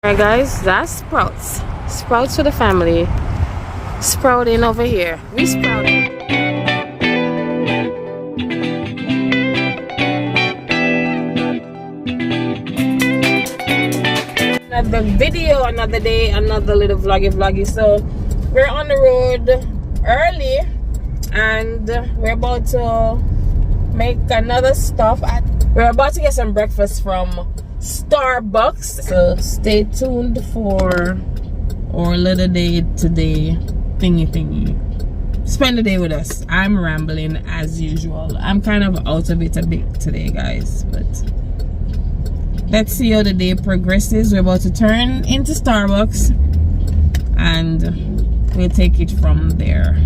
Alright guys, that's Sprouts. Sprouts for the family. Sprouting over here. We sprouting. Another video, another day, another little vloggy. So we're on the road early and we're about to make another stop we're about to get some breakfast from Starbucks. So stay tuned for our little day today thingy. Spend the day with us. I'm rambling as usual. I'm kind of out of it a bit today guys, but let's see how the day progresses. We're about to turn into Starbucks and we'll take it from there.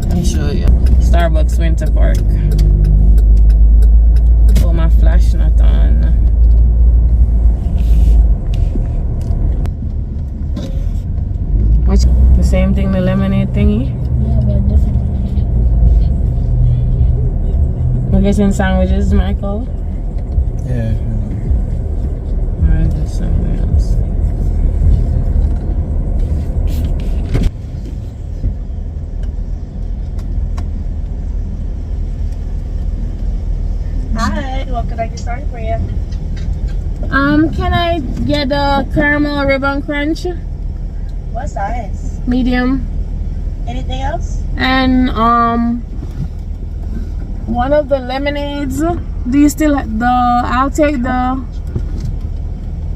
Let me show you. Starbucks Winter Park. Oh, my flash not on. Which the same thing, the lemonade thingy? Yeah, but different. We're getting sandwiches, Michael? Yeah. Or is there something else? Hi, what can I get started for you? Can I get a caramel ribbon crunch? What size? Medium. Anything else? And one of the lemonades. Do you still I'll take the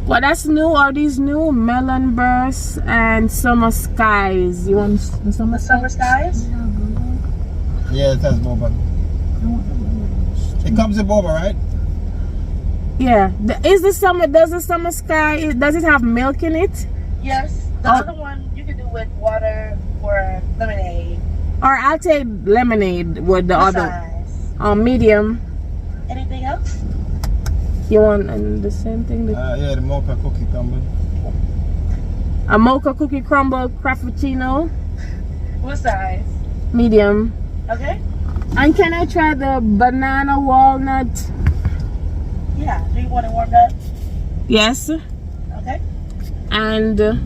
well, that's new. Are these new? Melon burst and summer skies. You want the summer Skies? Yeah, it has boba. It comes with boba, right? Yeah. Does the summer sky, does it have milk in it? Yes. The other one you can do with water or lemonade. Or I'll take lemonade with the What other size? medium. Anything else? You want the same thing? Yeah, the mocha cookie crumble. A mocha cookie crumble frappuccino, What size? medium. Okay? And can I try the banana walnut? Yeah. Do you want it warmed up? Yes. Okay. And Ham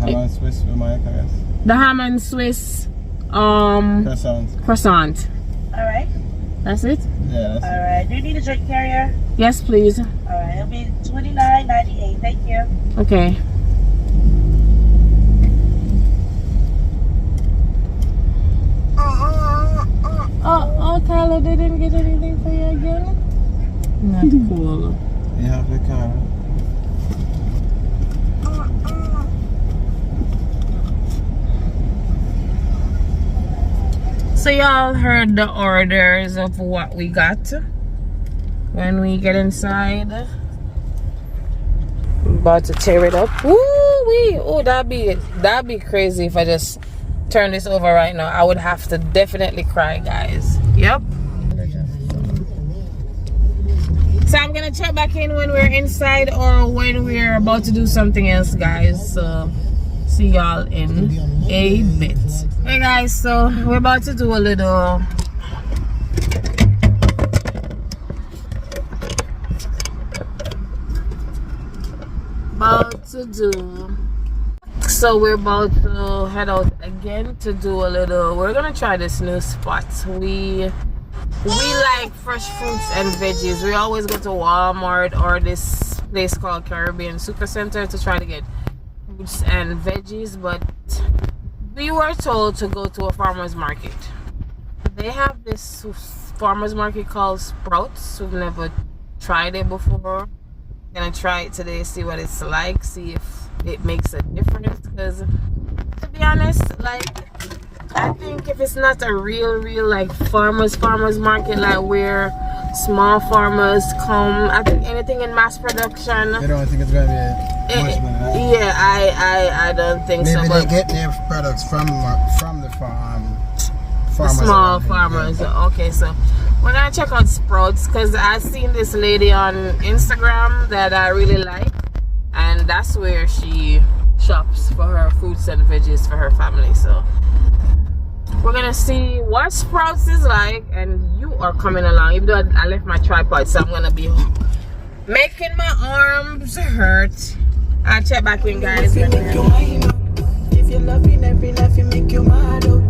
and Swiss with my guess. the ham and Swiss croissant. Alright. That's it? Yeah, that's it. Alright. Do you need a drink carrier? Yes, please. Alright. It'll be $29.98. Thank you. Okay. Oh, Carla, they didn't get anything for you again? Not cool. You have the car. So y'all heard the orders of what we got when we get inside. I'm about to tear it up. Woo-wee! Oh, that'd be crazy if I just turn this over right now. I would have to definitely cry, guys. Yep. So I'm gonna check back in when we're inside or when we're about to do something else, guys. So see y'all in a bit. Hey guys, so we're about to do a little so we're about to head out again to do a little, we're gonna try this new spot. We like fresh fruits and veggies. We always go to Walmart or this place called Caribbean Supercenter to try to get fruits and veggies, but we were told to go to a farmer's market. They have this farmer's market called Sprouts. We've never tried it before. Gonna try it today, see what it's like, see if it makes a difference, because to be honest, like, I think if it's not a real like farmers market, like where small farmers come, I think anything in mass production, You don't think it's gonna be much money, right? yeah, I don't think so. Maybe But they get their products from the farmers. small around here. farmers. Yeah. Okay, so we're gonna check out Sprouts because I seen this lady on Instagram that I really like, and that's where she shops for her fruits and veggies for her family. So We're gonna see what Sprouts is like, and you are coming along. Even though I left my tripod, so I'm gonna be making my arms hurt. I'll check back in, guys. If you love me, every life you make you mad up.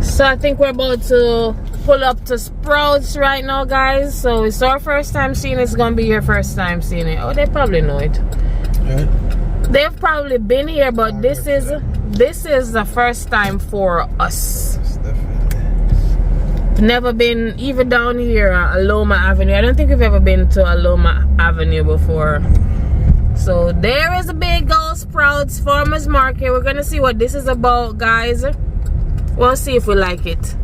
So I think we're about to pull up to Sprouts right now, guys. So it's our first time seeing it. It's gonna be your first time seeing it. Oh, they probably know it. Right. They've probably been here, but this is the first time for us. Definitely. Never been even down here at Aloma Avenue. I don't think we've ever been to Aloma Avenue before. So there is a big old Sprouts Farmers Market. We're gonna see what this is about, guys. We'll see if we like it.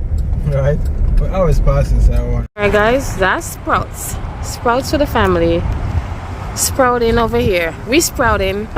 Right. We always pass this one. Alright, guys, that's Sprouts. Sprouts for the family. Sprouting over here. We sprouting.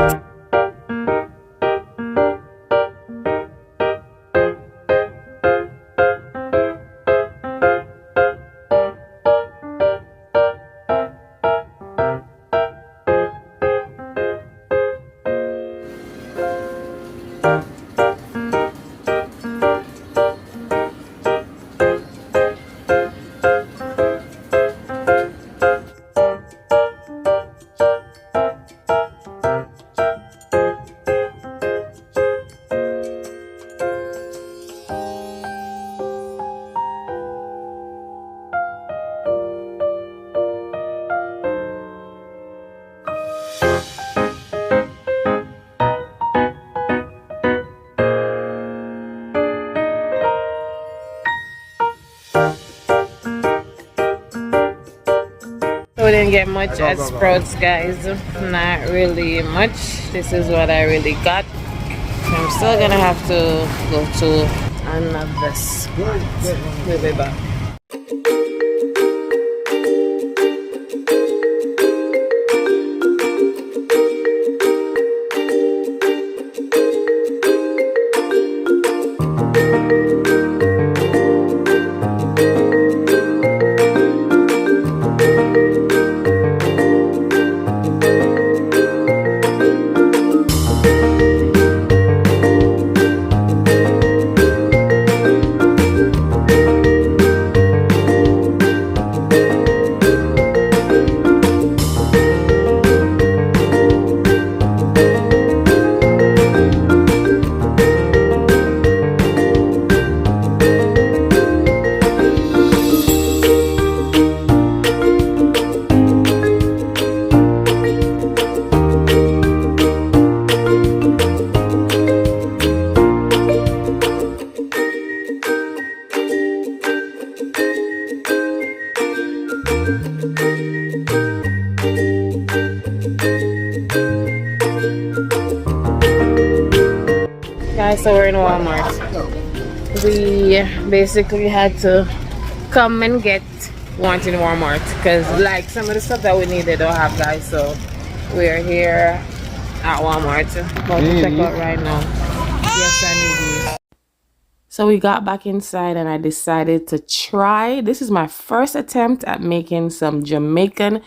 We didn't get much at Sprouts, guys. Not really much. This is what I really got. So I'm still gonna have to go to another spot. We'll be back. Guys, so we're in Walmart. We basically had to come and get one in Walmart because like some of the stuff that we need they don't have, guys. So we're here at Walmart about to check out right now. Yes, I need these. So we got back inside and I decided to try. This is my first attempt at making some Jamaican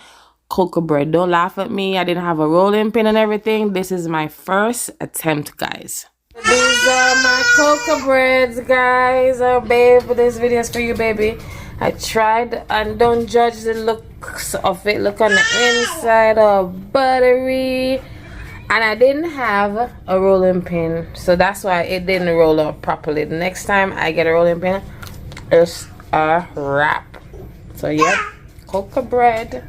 cocoa bread. Don't laugh at me. I didn't have a rolling pin and everything. This is my first attempt, guys. These are my cocoa breads, guys. Oh, babe, this video is for you, baby. I tried, and don't judge the looks of it. Look on the inside, all buttery. And I didn't have a rolling pin, so that's why it didn't roll up properly. The next time I get a rolling pin, it's a wrap. So, yep, cocoa bread.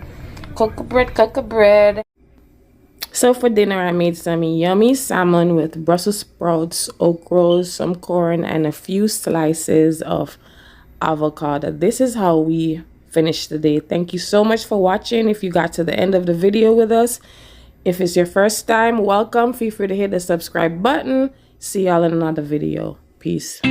Cocoa bread, cocoa bread. So for dinner, I made some yummy salmon with Brussels sprouts, okra, some corn, and a few slices of avocado. This is how we finished the day. Thank you so much for watching. If you got to the end of the video with us, if it's your first time, welcome. Feel free to hit the subscribe button. See y'all in another video. Peace.